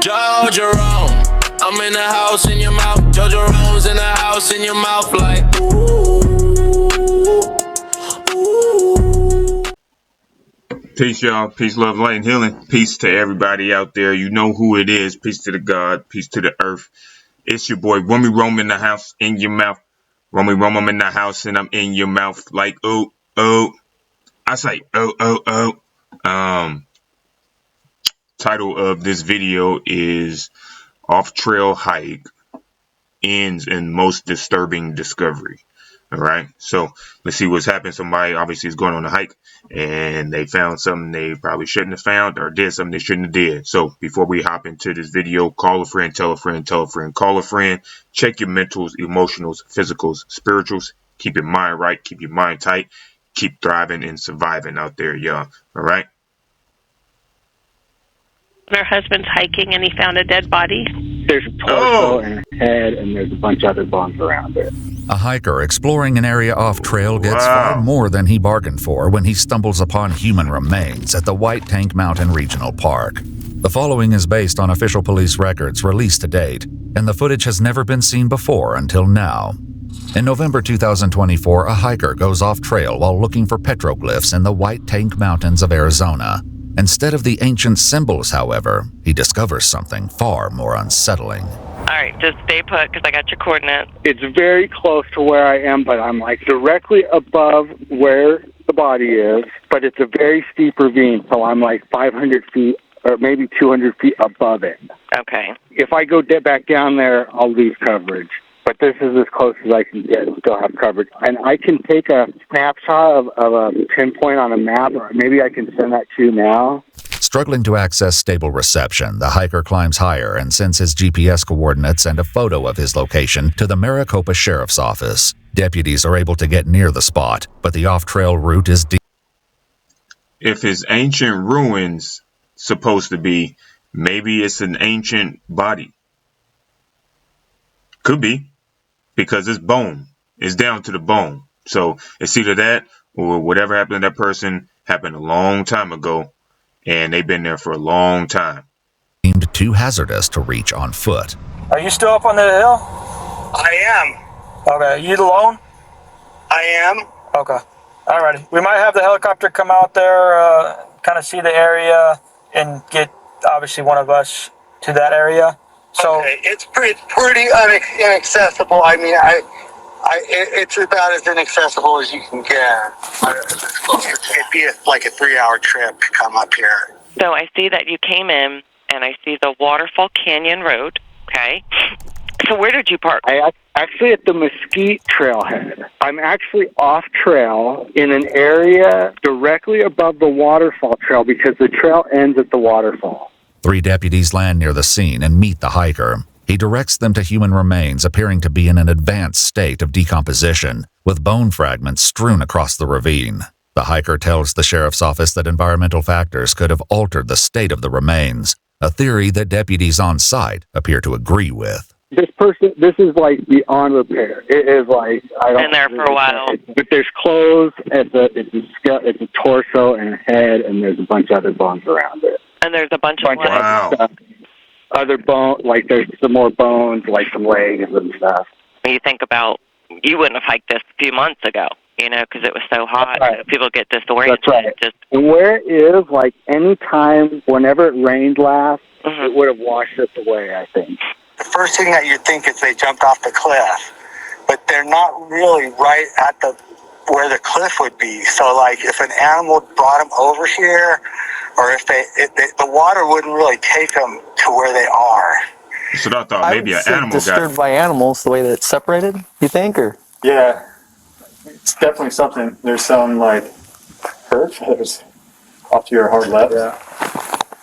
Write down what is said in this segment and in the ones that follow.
Joe Jerome, I'm in the house in your mouth. Joe Jerome's in the house in your mouth like ooh. Peace, y'all. Peace, love, light, and healing. Peace to everybody out there. You know who it is. Peace to the God. Peace to the earth. It's your boy, Rummy Rome in the house, in your mouth. Rummy Rome, I'm in the house, and I'm in your mouth like, oh, oh. I say, oh, oh, oh. Title of this video is Off-Trail Hike Ends in Most Disturbing Discovery. All right, so let's see what's happened. Somebody obviously is going on a hike and they found something they probably shouldn't have found, or did something they shouldn't have did. So before we hop into this video, call a friend, tell a friend, tell a friend, call a friend. Check your mentals, emotionals, physicals, spirituals. Keep your mind right, keep your mind tight, keep thriving and surviving out there, y'all. All right. Her husband's hiking and he found a dead body. There's a torso and a head, and there's a bunch of other bones around it. A hiker exploring an area off-trail gets far more than he bargained for when he stumbles upon human remains at the White Tank Mountain Regional Park. The following is based on official police records released to date, and the footage has never been seen before until now. In November 2024, a hiker goes off-trail while looking for petroglyphs in the White Tank Mountains of Arizona. Instead of the ancient symbols, however, he discovers something far more unsettling. All right, just stay put because I got your coordinates. It's very close to where I am, but I'm like directly above where the body is, but it's a very steep ravine, so I'm like 500 feet or maybe 200 feet above it. Okay. If I go back down there, I'll lose coverage. But this is as close as I can get and still have coverage. And I can take a snapshot of a pinpoint on a map, or maybe I can send that to you now. Struggling to access stable reception, the hiker climbs higher and sends his GPS coordinates and a photo of his location to the Maricopa Sheriff's Office. Deputies are able to get near the spot, but the off-trail route is deep. If it's ancient ruins supposed to be, maybe it's an ancient body. Could be. Because it's bone. It's down to the bone. So it's either that or whatever happened to that person happened a long time ago, and they've been there for a long time. Deemed too hazardous to reach on foot. Are you still up on the hill? I am. Okay, you alone? I am. Okay, alrighty. We might have the helicopter come out there, kind of see the area, and get obviously one of us to that area. So okay. It's pretty inaccessible. I mean, it's about as inaccessible as you can get. It'd be like a 3-hour trip to come up here. So I see that you came in, and I see the Waterfall Canyon Road, okay? So where did you park? Actually at the Mesquite Trailhead. I'm actually off-trail in an area directly above the waterfall trail because the trail ends at the waterfall. 3 deputies land near the scene and meet the hiker. He directs them to human remains appearing to be in an advanced state of decomposition, with bone fragments strewn across the ravine. The hiker tells the sheriff's office that environmental factors could have altered the state of the remains, a theory that deputies on site appear to agree with. This is like beyond repair. It is like, I don't. Been there for a while. But there's clothes, it's a torso and a head, and there's a bunch of other bones around it. And there's a bunch of stuff. Other bone, like there's some more bones, like some legs and stuff. When you think about, you wouldn't have hiked this a few months ago, you know, because it was so hot. Right. People get disoriented. That's right. Just, and where it is, like any time, whenever it rained last, it would have washed us away, I think. The first thing that you think is they jumped off the cliff, but they're not really right at where the cliff would be. So, like, if an animal brought them over here, or if the water wouldn't really take them to where they are. So I thought maybe an animal disturbed by animals, the way that it's separated, you think, or? Yeah, it's definitely something. There's some, like, bird feathers off to your hard left. Yeah.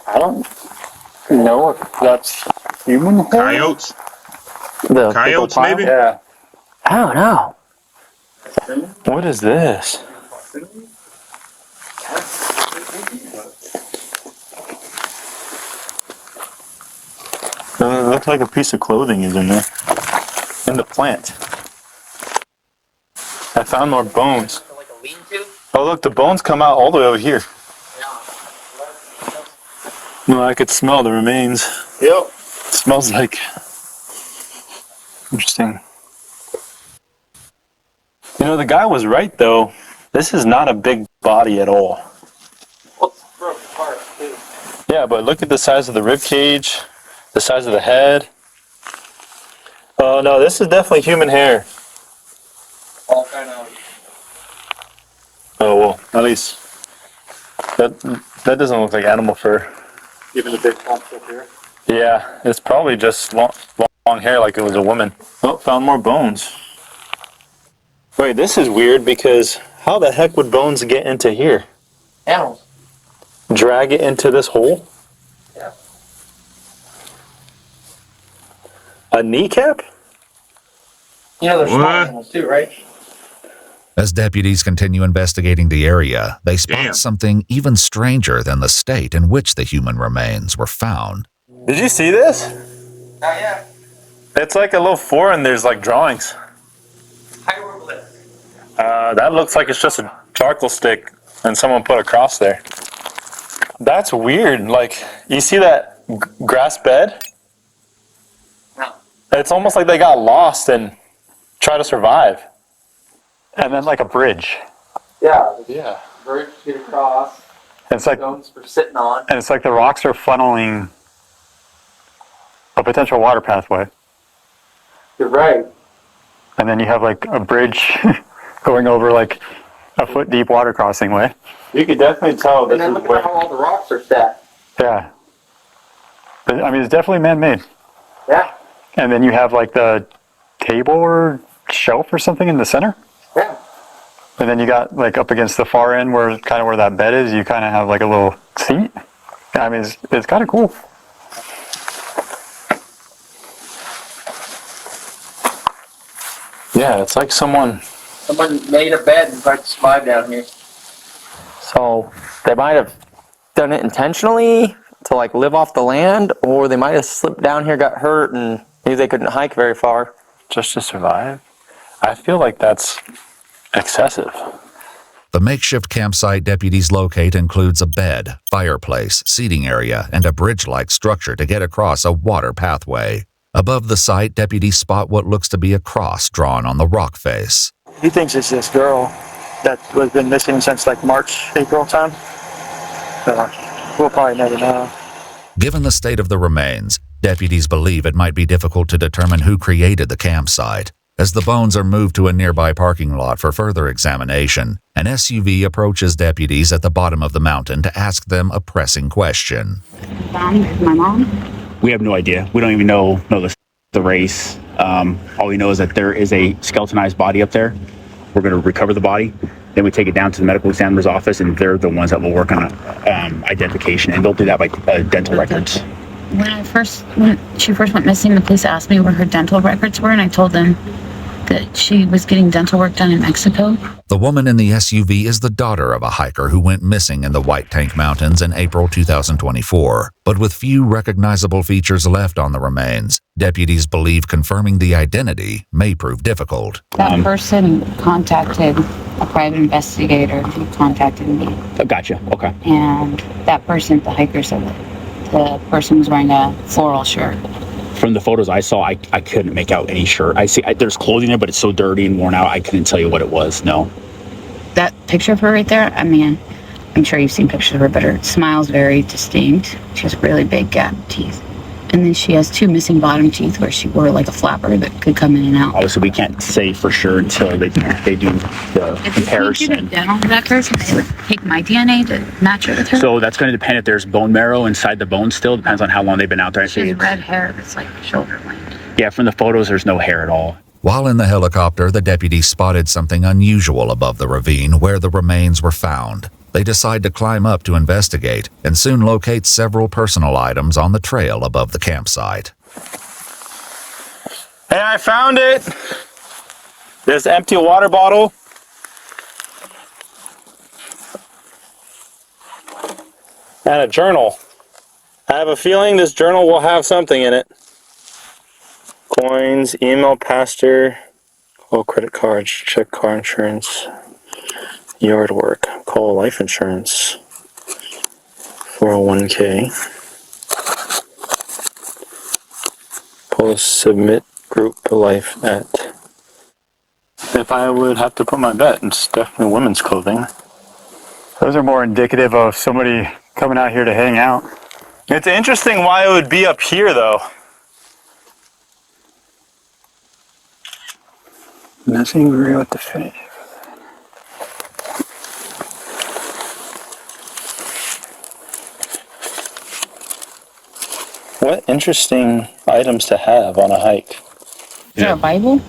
I don't know if that's human hair. Coyotes? Coyotes, maybe? Yeah. I don't know. What is this? It looks like a piece of clothing is in there. In the plant. I found more bones. Oh, look, the bones come out all the way over here. No, I could smell the remains. Yep. Smells like. Interesting. You know, the guy was right though. This is not a big body at all. Well, it's broken apart too. Yeah, but look at the size of the rib cage, the size of the head. Oh no, this is definitely human hair. All kind of. Oh well, at least that doesn't look like animal fur. Even the big clumps up here. Yeah, it's probably just long hair like it was a woman. Oh, found more bones. Wait, this is weird because how the heck would bones get into here? Animals. Drag it into this hole? Yeah. A kneecap? You know, there's small What? animals too, right? As deputies continue investigating the area, they spot Damn. something even stranger than the state in which the human remains were found. Did you see this? Not yet. It's like a little foreign. There's like drawings. Hieroglyph. That looks like it's just a charcoal stick and someone put a cross there. That's weird. Like, you see that grass bed? No. It's almost like they got lost and try to survive. And then like a bridge. Yeah. Yeah. Bridge to get across. It's like, Stones for sitting on. and it's like the rocks are funneling a potential water pathway. You're right. And then you have like a bridge going over like a foot deep water crossing way. You could definitely tell And then look at how all the rocks are stacked. Yeah. But, I mean, it's definitely man-made. Yeah. And then you have like the table or shelf or something in the center. Yeah. And then you got like up against the far end where kind of where that bed is, you kind of have like a little seat. I mean, it's kind of cool. Yeah, it's like someone. Someone made a bed and tried to survive down here. So they might have done it intentionally to like live off the land, or they might have slipped down here, got hurt, and maybe they couldn't hike very far. Just to survive? I feel like that's excessive. The makeshift campsite deputies locate includes a bed, fireplace, seating area, and a bridge-like structure to get across a water pathway. Above the site, deputies spot what looks to be a cross drawn on the rock face. He thinks it's this girl that has been missing since like March, April time. We'll probably never know. Given the state of the remains, deputies believe it might be difficult to determine who created the campsite. As the bones are moved to a nearby parking lot for further examination, an SUV approaches deputies at the bottom of the mountain to ask them a pressing question. My mom? We have no idea. We don't even know the race. All we know is that there is a skeletonized body up there. We're going to recover the body. Then we take it down to the medical examiner's office, and they're the ones that will work on identification, and they'll do that by dental records. When she first went missing, the police asked me where her dental records were, and I told them that she was getting dental work done in Mexico. The woman in the SUV is the daughter of a hiker who went missing in the White Tank Mountains in April 2024. But with few recognizable features left on the remains, deputies believe confirming the identity may prove difficult. That person contacted a private investigator who contacted me. Oh, gotcha. Okay. And that person, the hiker, said that the person was wearing a floral shirt. From the photos I saw, I couldn't make out any shirt. There's clothing there, but it's so dirty and worn out, I couldn't tell you what it was. No. That picture of her right there, I mean, I'm sure you've seen pictures of her, but her smile's very distinct. She has really big gap teeth. And then she has two missing bottom teeth where she wore like a flapper that could come in and out. Obviously, we can't say for sure until they do the comparison. If you get a dental record, they would take my DNA to match it with her. So that's going to depend if there's bone marrow inside the bone still. Depends on how long they've been out there. She has red hair that's like shoulder length. Yeah, from the photos, there's no hair at all. While in the helicopter, the deputies spotted something unusual above the ravine where the remains were found. They decide to climb up to investigate and soon locate several personal items on the trail above the campsite. Hey, I found it! This empty water bottle. And a journal. I have a feeling this journal will have something in it. Coins, email, pastor, call credit cards, check car insurance, yard work, call life insurance, 401k. Post submit group life at. If I would have to put my bet, it's definitely women's clothing. Those are more indicative of somebody coming out here to hang out. It's interesting why it would be up here, though. Nothing real with the face. What interesting items to have on a hike. Is there a Bible?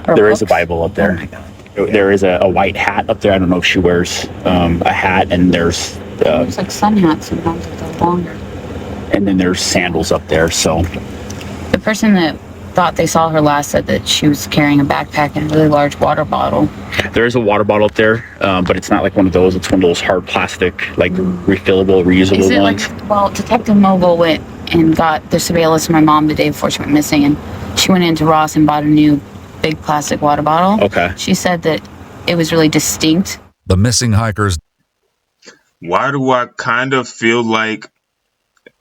Or There books? is a Bible up Oh there. my God. There is a white hat up there. I don't know if she wears a hat, and there's There's like sun hats sometimes with the longer. and then there's sandals up there. So The person that thought they saw her last said that she was carrying a backpack and a really large water bottle. there is a water bottle up there, but it's not like one of those. It's one of those hard plastic, like refillable, reusable Is it ones. like, well, Detective Mogul went and got the surveillance of my mom the day before she went missing, and she went into Ross and bought a new big plastic water bottle. Okay. She said that it was really distinct. The missing hikers. Why do I kind of feel like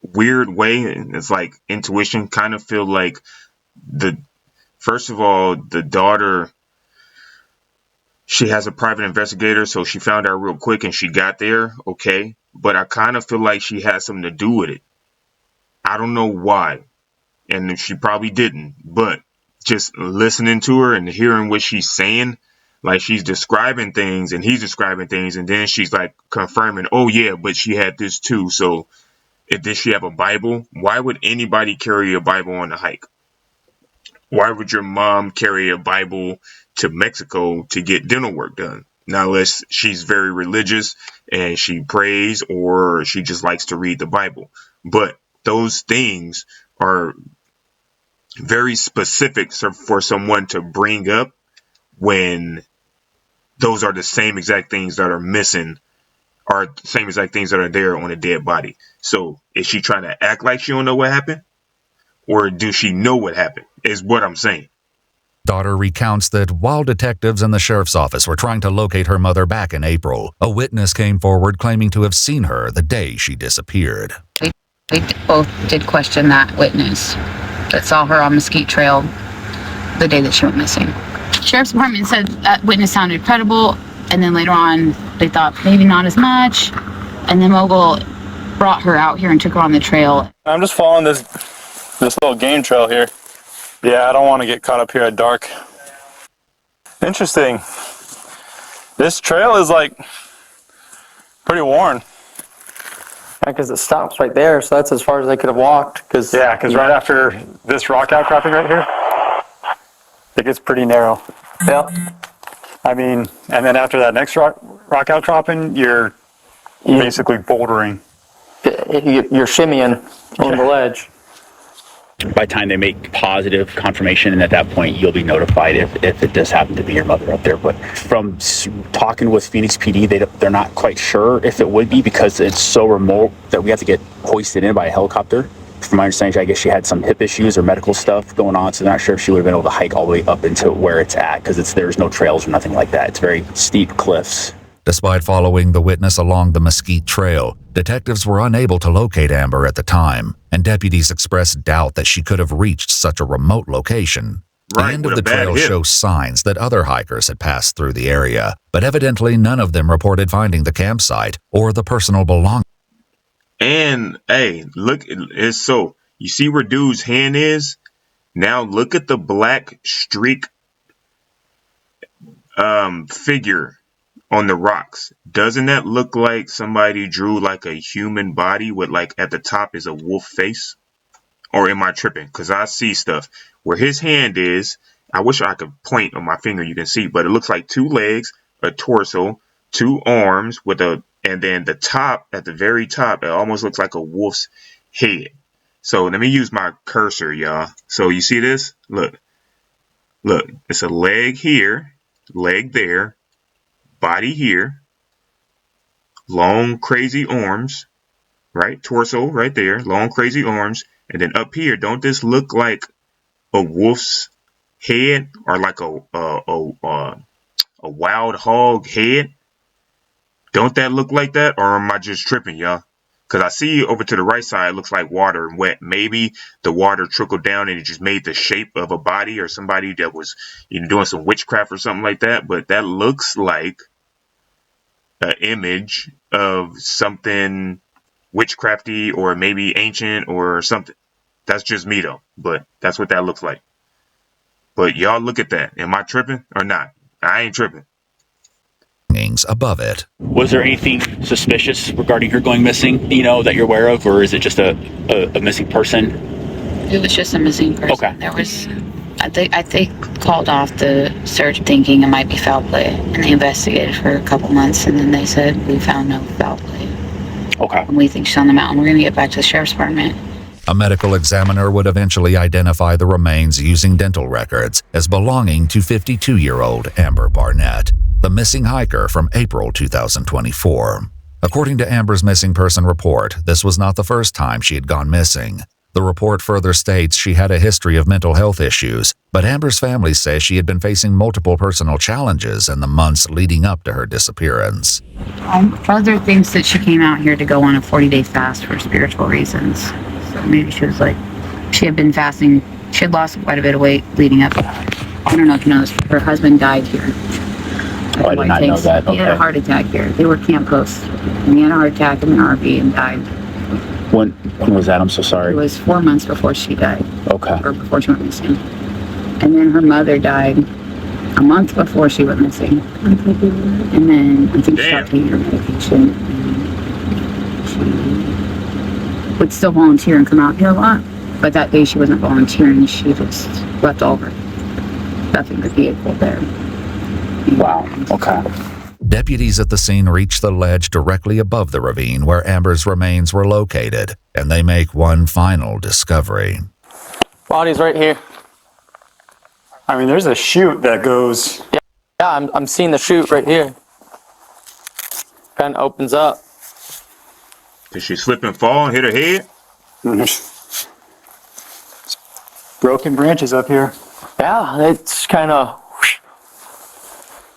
weird way? It's like intuition. Kind of feel like first of all, the daughter, she has a private investigator, so she found out real quick and she got there. Okay. But I kind of feel like she had something to do with it. I don't know why. And she probably didn't, but just listening to her and hearing what she's saying, like she's describing things and he's describing things, and then she's like confirming, oh yeah, but she had this too. So did she have a Bible? Why would anybody carry a Bible on a hike? Why would your mom carry a Bible to Mexico to get dental work done? Now, unless she's very religious and she prays, or she just likes to read the Bible. But those things are very specific for someone to bring up when those are the same exact things that are missing, are the same exact things that are there on a dead body. So is she trying to act like she don't know what happened? Or does she know what happened, is what I'm saying. Daughter recounts that while detectives in the sheriff's office were trying to locate her mother back in April, a witness came forward claiming to have seen her the day she disappeared. We both did question that witness that saw her on Mesquite Trail the day that she went missing. Sheriff's Department said that witness sounded credible, and then later on they thought maybe not as much, and then Mogul brought her out here and took her on the trail. I'm just following this little game trail here. Yeah, I don't want to get caught up here at dark. Interesting. This trail is like pretty worn. Yeah, because it stops right there, so that's as far as they could have walked. because right after this rock outcropping right here, it gets pretty narrow. Yeah. I mean, and then after that next rock outcropping, you're basically bouldering. You're shimmying on the ledge. By the time they make positive confirmation, and at that point you'll be notified if it does happen to be your mother up there. But from talking with Phoenix PD, they're not quite sure if it would be, because it's so remote that we have to get hoisted in by a helicopter. From my understanding, I guess she had some hip issues or medical stuff going on, so they're not sure if she would have been able to hike all the way up into where it's at, because there's no trails or nothing like that. It's very steep cliffs. Despite following the witness along the Mesquite Trail, detectives were unable to locate Amber at the time, and deputies expressed doubt that she could have reached such a remote location. The end of the trail shows signs that other hikers had passed through the area, but evidently none of them reported finding the campsite or the personal belongings. And hey, look, it's so you see where dude's hand is? Now look at the black streak figure on the rocks. Doesn't that look like somebody drew like a human body with, like, at the top is a wolf face? Or am I tripping? Because I see stuff where his hand is. I wish I could point on my finger, you can see, but it looks like 2 legs, a torso, 2 arms with and then the top, at the very top, it almost looks like a wolf's head. So let me use my cursor, y'all. So you see this? Look, it's a leg here, leg there, body here, long crazy arms, right? Torso right there, long crazy arms, and then up here, don't this look like a wolf's head, or like a wild hog head? Don't that look like that, or am I just tripping, y'all? Because I see over to the right side, it looks like water and wet. Maybe the water trickled down and it just made the shape of a body or somebody that was doing some witchcraft or something like that. But that looks like an image of something witchcrafty or maybe ancient or something. That's just me though. But that's what that looks like. But y'all look at that. Am I tripping or not? I ain't tripping. Above it. Was there anything suspicious regarding her going missing, that you're aware of, or is it just a missing person? It was just a missing person. Okay. There was, I think called off the search thinking it might be foul play, and they investigated for a couple months, and then they said we found no foul play. Okay. And we think she's on the mountain. We're gonna get back to the sheriff's department. A medical examiner would eventually identify the remains using dental records as belonging to 52-year-old Amber Barnett, the missing hiker from April 2024. According to Amber's missing person report, this was not the first time she had gone missing. The report further states she had a history of mental health issues, but Amber's family says she had been facing multiple personal challenges in the months leading up to her disappearance. Brother thinks that she came out here to go on a 40-day fast for spiritual reasons. So maybe she was she had been fasting. She had lost quite a bit of weight leading up. I don't know if you know this, her husband died here. Oh, I did not know that. Okay. He had a heart attack here. They were camp hosts. And he had a heart attack in an RV and died. When was that? I'm so sorry. It was 4 months before she died. Okay. Or before she went missing. And then her mother died a month before she went missing. And then I think she stopped taking her medication. She would still volunteer and come out here a lot. But that day she wasn't volunteering. She just left all her stuff in the vehicle there. Wow. Okay. Deputies at the scene reach the ledge directly above the ravine where Amber's remains were located, and they make one final discovery. Body's right here. I mean, there's a chute that goes... Yeah, I'm seeing the chute right here. Kind of opens up. Did she slip and fall and hit her head? Broken branches up here. Yeah, it's kind of...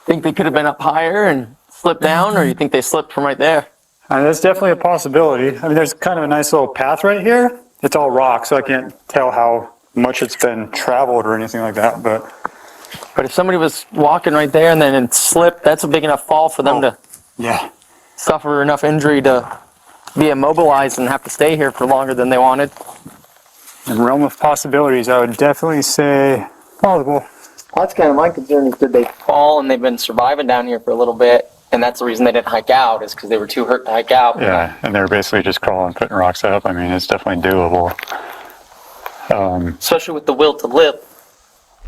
Think they could have been up higher and slipped down, or you think they slipped from right there? That's definitely a possibility. I mean, there's kind of a nice little path right here. It's all rock, so I can't tell how much it's been traveled or anything like that. But if somebody was walking right there and then it slipped, that's a big enough fall for them to suffer enough injury to be immobilized and have to stay here for longer than they wanted. In the realm of possibilities, I would definitely say plausible. Well, that's kind of my concern, is did they fall and they've been surviving down here for a little bit, and that's the reason they didn't hike out, is because they were too hurt to hike out. Yeah, and they're basically just crawling, putting rocks up. I mean, it's definitely doable. Especially with the will to live.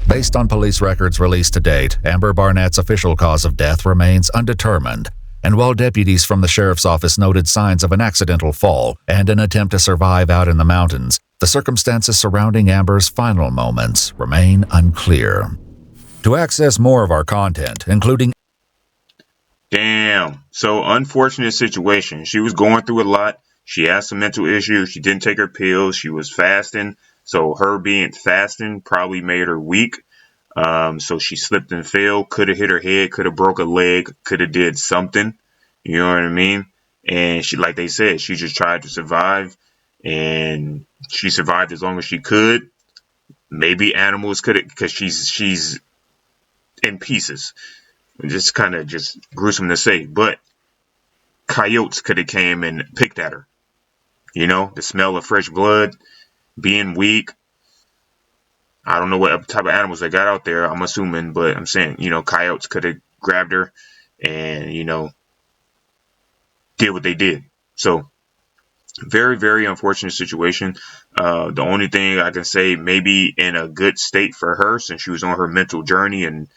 Based on police records released to date, Amber Barnett's official cause of death remains undetermined, and while deputies from the sheriff's office noted signs of an accidental fall and an attempt to survive out in the mountains, the circumstances surrounding Amber's final moments remain unclear. To access more of our content, including... Damn. So, unfortunate situation. She was going through a lot. She had some mental issues. She didn't take her pills. She was fasting. So, her being fasting probably made her weak. So, she slipped and fell. Could have hit her head. Could have broke a leg. Could have did something. You know what I mean? And she, like they said, she just tried to survive. And she survived as long as she could. Maybe animals could have, because she's in pieces. Just kind of just gruesome to say, but coyotes could have came and picked at her. You know, the smell of fresh blood, being weak. I don't know what type of animals they got out there, I'm assuming, but I'm saying, coyotes could have grabbed her and, did what they did. So, very, very unfortunate situation. The only thing I can say, maybe in a good state for her, since she was on her mental journey and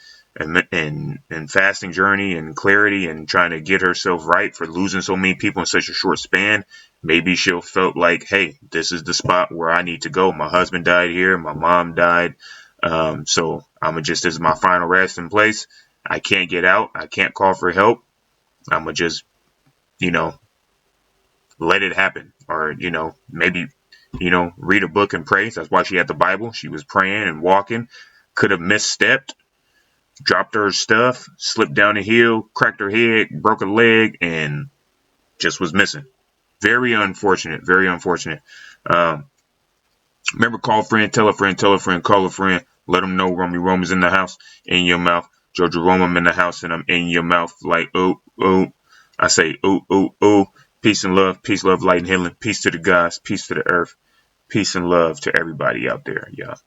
fasting journey and clarity and trying to get herself right for losing so many people in such a short span, maybe she'll felt like, hey, this is the spot where I need to go. My husband died here. My mom died. So this is my final resting place. I can't get out. I can't call for help. I'm going to just, let it happen. Or, maybe, read a book and pray. That's why she had the Bible. She was praying and walking. Could have misstepped. Dropped her stuff, slipped down the hill, cracked her head, broke a leg, and just was missing. Very unfortunate. Very unfortunate. Remember, call a friend, tell a friend, tell a friend, call a friend. Let them know Romy Roma's in the house, in your mouth. Jojo Roma, I'm in the house, and I'm in your mouth like, ooh, ooh. I say, ooh, ooh, ooh. Peace and love, light, and healing. Peace to the gods, peace to the earth. Peace and love to everybody out there, y'all.